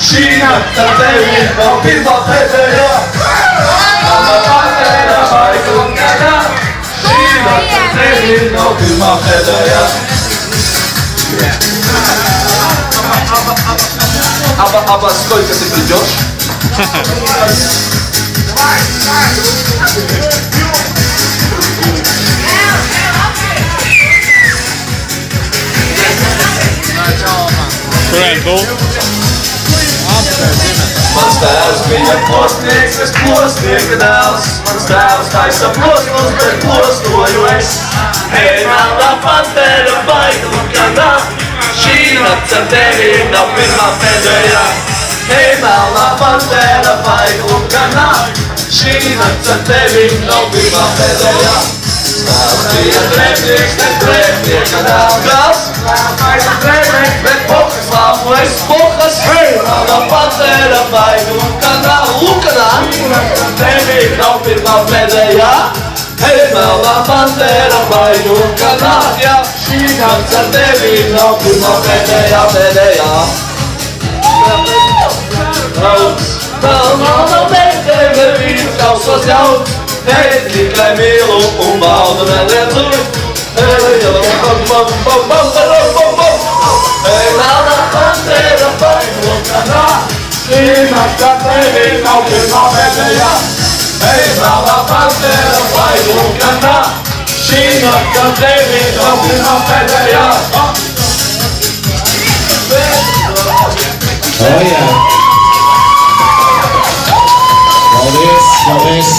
China, Tanzania, não primavera. A bandeira vai com Cana. China, Tanzania, não primavera. Aba, сколько ты придешь? Mans tēvs bija postnieks, es postnieka dēls. Mans tēvs taisa plosnos, bet plostoju es. Hei, melnā pantēra baigla kanā. Šī nakts ar tevi nav pirmā pēdējā. Hei, melnā pantēra baigla kanā. Šī nakts ar tevi nav pirmā pēdējā. Tēvs bija drēbnieks, bet drēbnieka dēls. Taisa drēbnieks, bet pokas lāpu es pokas. Hei, melnā pantēra baigla kanā. Lukanā, tevi nav pirmā pēdējā. Hei, melnā pantēra baigla kanā. Šī nakts ar tevi nav pirmā pēdējā, pēdējā. Melnā meitene vīru kausos jauts. Hei, tikai mīlu un baudu neliedzu. Hei, melnā pantēra baigla kanā. Šī nakts ar tevi nav pirmā pēdējā. Hei, melnā pantēra baigla kanā. Šī nakts ar tevi nav pirmā pēdējā. Oh, jā. Paldies, paldies.